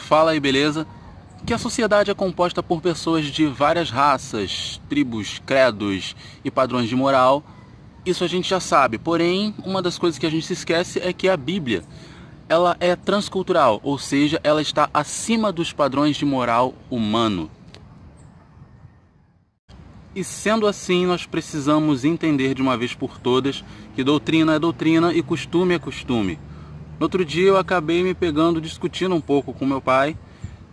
Fala aí, beleza? Que a sociedade é composta por pessoas de várias raças, tribos, credos e padrões de moral, isso a gente já sabe. Porém, uma das coisas que a gente se esquece é que a Bíblia, ela é transcultural, ou seja, ela está acima dos padrões de moral humano. E sendo assim, nós precisamos entender de uma vez por todas que doutrina é doutrina e costume é costume. No outro dia eu acabei me pegando discutindo um pouco com meu pai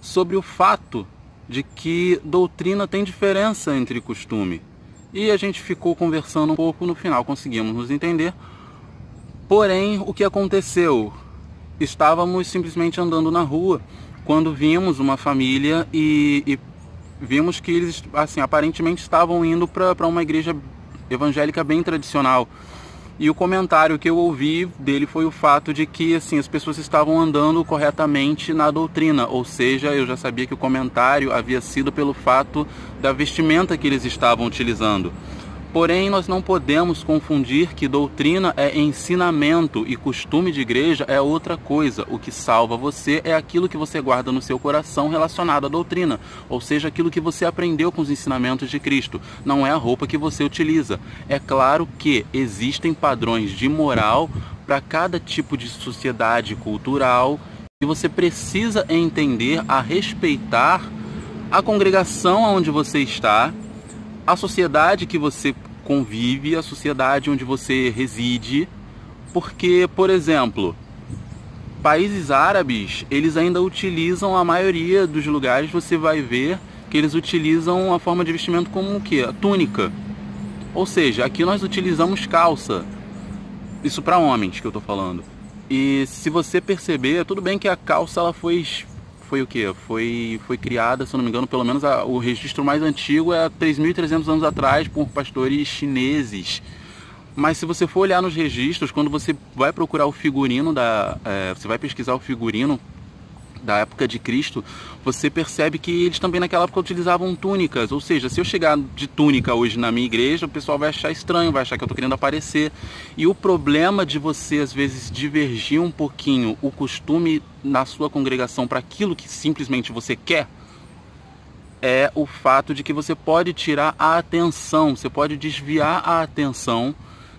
sobre o fato de que doutrina tem diferença entre costume. E a gente ficou conversando um pouco, no final conseguimos nos entender. Porém, o que aconteceu? Estávamos simplesmente andando na rua quando vimos uma família e vimos que eles, assim, aparentemente estavam indo para uma igreja evangélica bem tradicional. E o comentário que eu ouvi dele foi o fato de que, assim, as pessoas estavam andando corretamente na doutrina. Ou seja, eu já sabia que o comentário havia sido pelo fato da vestimenta que eles estavam utilizando. Porém, nós não podemos confundir que doutrina é ensinamento e costume de igreja é outra coisa. O que salva você é aquilo que você guarda no seu coração relacionado à doutrina, ou seja, aquilo que você aprendeu com os ensinamentos de Cristo. Não é a roupa que você utiliza. É claro que existem padrões de moral para cada tipo de sociedade cultural e você precisa entender a respeitar a congregação onde você está, a sociedade que você convive, a sociedade onde você reside, porque, por exemplo, países árabes, eles ainda utilizam, a maioria dos lugares você vai ver que eles utilizam a forma de vestimento como o quê? A túnica. Ou seja, aqui nós utilizamos calça. Isso para homens que eu tô falando. E se você perceber, tudo bem que a calça ela foi o quê? Foi criada, se eu não me engano, pelo menos o registro mais antigo é 3.300 anos atrás por pastores chineses. Mas se você for olhar nos registros, quando você vai procurar o figurino você vai pesquisar o figurino da época de Cristo, você percebe que eles também naquela época utilizavam túnicas. Ou seja, se eu chegar de túnica hoje na minha igreja, o pessoal vai achar estranho, vai achar que eu estou querendo aparecer. E o problema de você, às vezes, divergir um pouquinho o costume na sua congregação para aquilo que simplesmente você quer, é o fato de que você pode tirar a atenção, você pode desviar a atenção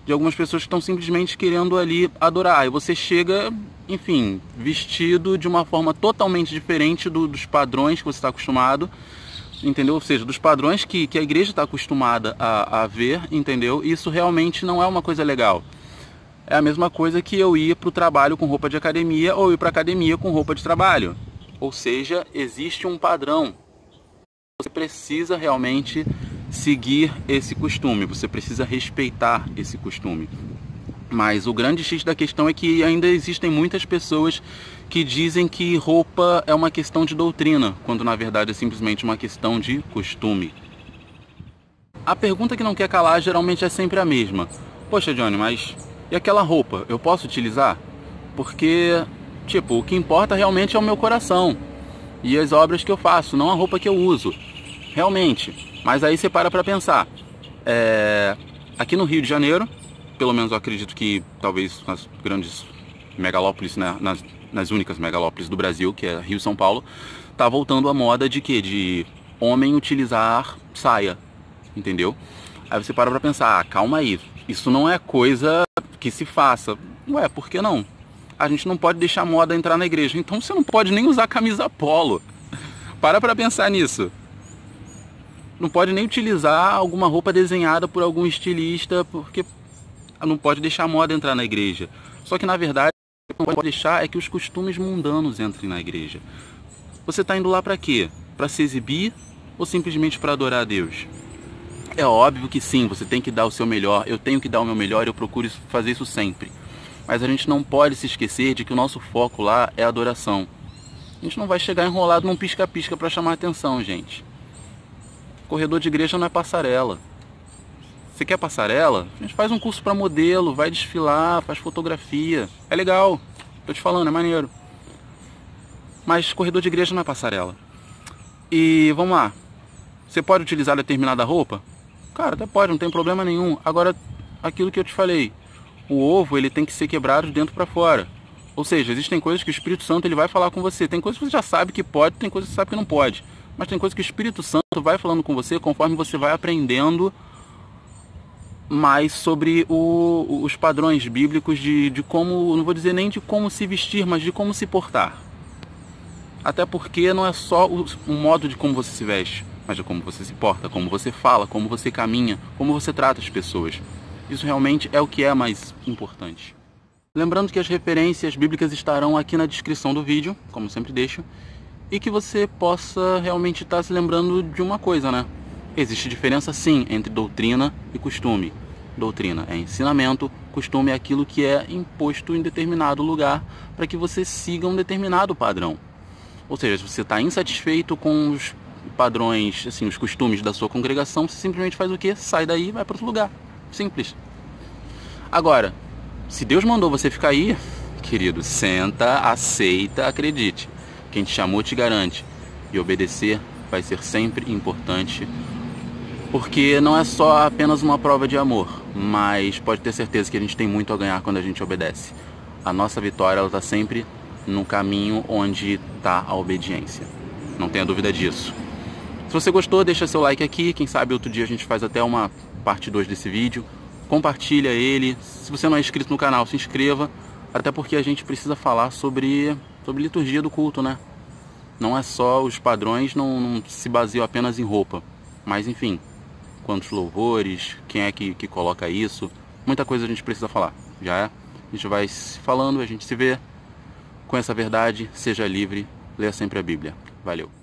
de algumas pessoas que estão simplesmente querendo ali adorar. E você chega, enfim, vestido de uma forma totalmente diferente dos padrões que você está acostumado, entendeu? Ou seja, dos padrões que a igreja está acostumada a ver, entendeu? Isso realmente não é uma coisa legal. É a mesma coisa que eu ir para o trabalho com roupa de academia ou ir para a academia com roupa de trabalho. Ou seja, existe um padrão. Você precisa realmente seguir esse costume, você precisa respeitar esse costume. Mas o grande X da questão é que ainda existem muitas pessoas que dizem que roupa é uma questão de doutrina, quando na verdade é simplesmente uma questão de costume. A pergunta que não quer calar geralmente é sempre a mesma. Poxa, Johnny, mas e aquela roupa, eu posso utilizar? Porque, tipo, o que importa realmente é o meu coração e as obras que eu faço, não a roupa que eu uso. Realmente. Mas aí você para pensar. Aqui no Rio de Janeiro, pelo menos eu acredito que talvez nas grandes megalópolis, né, nas únicas megalópolis do Brasil, que é Rio e São Paulo, tá voltando a moda de quê? De homem utilizar saia, entendeu? Aí você para pensar, calma aí, isso não é coisa que se faça. Ué, por que não? A gente não pode deixar a moda entrar na igreja, então você não pode nem usar camisa polo. Para pensar nisso. Não pode nem utilizar alguma roupa desenhada por algum estilista, porque não pode deixar a moda entrar na igreja. Só que, na verdade, o que não pode deixar é que os costumes mundanos entrem na igreja. Você está indo lá para quê? Para se exibir ou simplesmente para adorar a Deus? É óbvio que sim, você tem que dar o seu melhor, eu tenho que dar o meu melhor, eu procuro fazer isso sempre. Mas a gente não pode se esquecer de que o nosso foco lá é a adoração. A gente não vai chegar enrolado num pisca-pisca para chamar a atenção, gente. Corredor de igreja não é passarela. Você quer passarela? A gente faz um curso para modelo, vai desfilar, faz fotografia. É legal, tô te falando, é maneiro. Mas corredor de igreja não é passarela. E vamos lá. Você pode utilizar determinada roupa? Cara, até pode, não tem problema nenhum. Agora, aquilo que eu te falei. O ovo, ele tem que ser quebrado de dentro para fora. Ou seja, existem coisas que o Espírito Santo ele vai falar com você. Tem coisas que você já sabe que pode, tem coisas que você sabe que não pode. Mas tem coisas que o Espírito Santo vai falando com você conforme você vai aprendendo mais sobre os padrões bíblicos de como, não vou dizer nem de como se vestir, mas de como se portar. Até porque não é só o modo de como você se veste, mas de como você se porta, como você fala, como você caminha, como você trata as pessoas. Isso realmente é o que é mais importante. Lembrando que as referências bíblicas estarão aqui na descrição do vídeo, como sempre deixo, e que você possa realmente estar se lembrando de uma coisa, né? Existe diferença sim entre doutrina e costume. Doutrina é ensinamento, costume é aquilo que é imposto em determinado lugar para que você siga um determinado padrão. Ou seja, se você está insatisfeito com os padrões, assim, os costumes da sua congregação, você simplesmente faz o quê? Sai daí e vai para outro lugar. Simples. Agora, se Deus mandou você ficar aí, querido, senta, aceita, acredite. Quem te chamou te garante. E obedecer vai ser sempre importante. Porque não é só apenas uma prova de amor, mas pode ter certeza que a gente tem muito a ganhar quando a gente obedece. A nossa vitória está sempre no caminho onde está a obediência. Não tenha dúvida disso. Se você gostou, deixa seu like aqui. Quem sabe outro dia a gente faz até uma parte 2 desse vídeo. Compartilha ele. Se você não é inscrito no canal, se inscreva. Até porque a gente precisa falar sobre liturgia do culto, né? Não é só os padrões, não se baseiam apenas em roupa. Mas enfim, quantos louvores, quem é que coloca isso. Muita coisa a gente precisa falar. Já é? A gente vai se falando, a gente se vê. Com essa verdade, seja livre, leia sempre a Bíblia. Valeu!